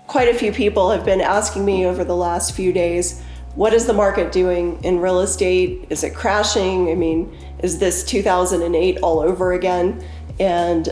quite a few people have been asking me over the last few days, what is the market doing in real estate? Is it crashing? I mean, is this 2008 all over again? And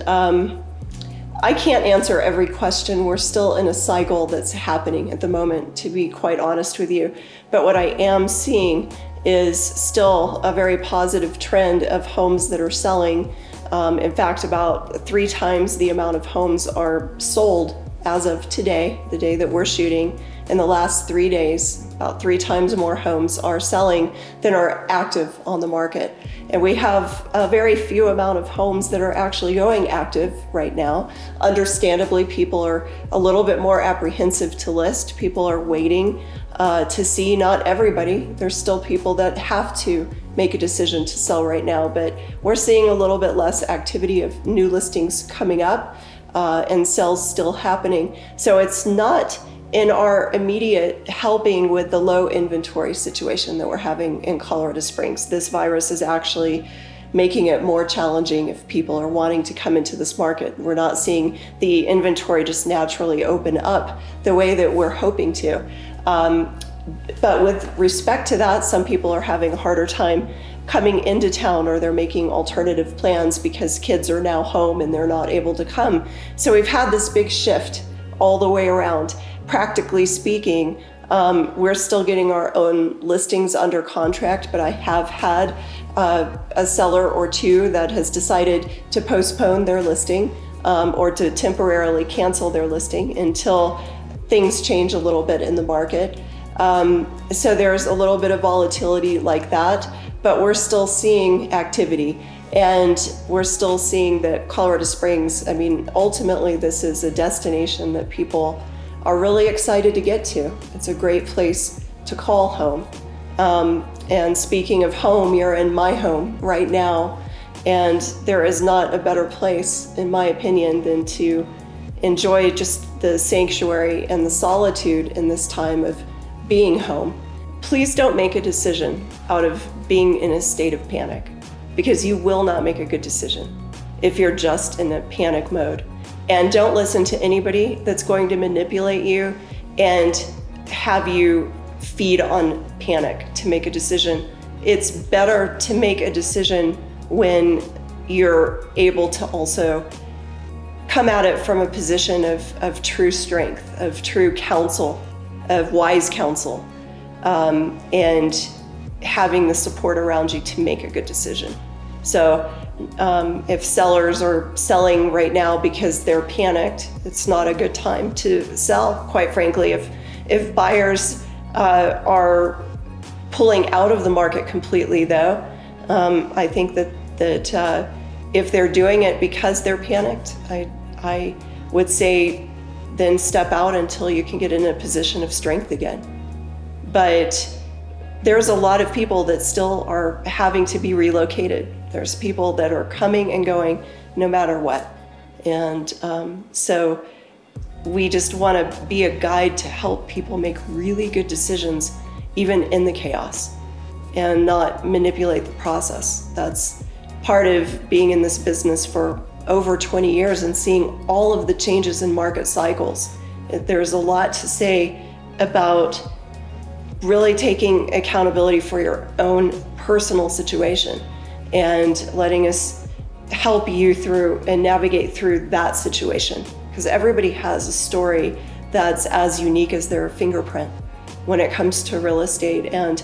I can't answer every question. We're still in a cycle that's happening at the moment, to be quite honest with you. But what I am seeing is still a very positive trend of homes that are selling. In fact, about 3 times the amount of homes are sold as of today, the day that we're shooting. In the last 3 days, about 3 times more homes are selling than are active on the market. And we have a very few amount of homes that are actually going active right now. Understandably, people are a little bit more apprehensive to list. People are waiting to see. Not everybody. There's still people that have to make a decision to sell right now, but we're seeing a little bit less activity of new listings coming up and sales still happening. So it's not in our immediate helping with the low inventory situation that we're having in Colorado Springs. This virus is actually making it more challenging if people are wanting to come into this market. We're not seeing the inventory just naturally open up the way that we're hoping to. But with respect to that, some people are having a harder time coming into town, or they're making alternative plans because kids are now home and they're not able to come. So we've had this big shift all the way around. Practically speaking, we're still getting our own listings under contract, but I have had a seller or two that has decided to postpone their listing or to temporarily cancel their listing until things change a little bit in the market. So there's a little bit of volatility like that, but we're still seeing activity, and we're still seeing that Colorado Springs, I mean, ultimately this is a destination that people are really excited to get to. It's a great place to call home. And speaking of home, you're in my home right now, and there is not a better place, in my opinion, than to enjoy just the sanctuary and the solitude in this time of being home. Please don't make a decision out of being in a state of panic, because you will not make a good decision if you're just in a panic mode. And don't listen to anybody that's going to manipulate you and have you feed on panic to make a decision. It's better to make a decision when you're able to also come at it from a position of true strength, of true counsel, of wise counsel, and having the support around you to make a good decision. So if sellers are selling right now because they're panicked, it's not a good time to sell, quite frankly. If buyers are pulling out of the market completely, though, I think that if they're doing it because they're panicked, I would say then step out until you can get in a position of strength again. But there's a lot of people that still are having to be relocated. There's people that are coming and going no matter what. And so we just want to be a guide to help people make really good decisions, even in the chaos, and not manipulate the process. That's part of being in this business for over 20 years and seeing all of the changes in market cycles. There's a lot to say about really taking accountability for your own personal situation and letting us help you through and navigate through that situation. Because everybody has a story that's as unique as their fingerprint when it comes to real estate. And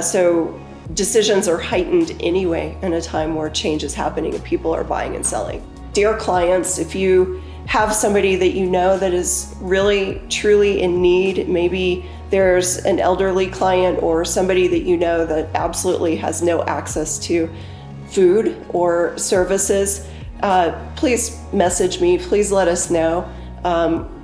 so decisions are heightened anyway in a time where change is happening and people are buying and selling. Dear clients, if you have somebody that you know that is really, truly in need, maybe there's an elderly client or somebody that you know that absolutely has no access to food or services, please message me, please let us know.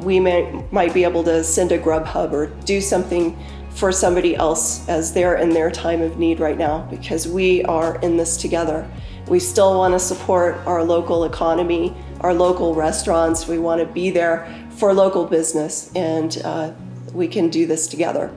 We might be able to send a Grubhub or do something for somebody else as they're in their time of need right now, because we are in this together. We still want to support our local economy, our local restaurants. We want to be there for local business, and we can do this together.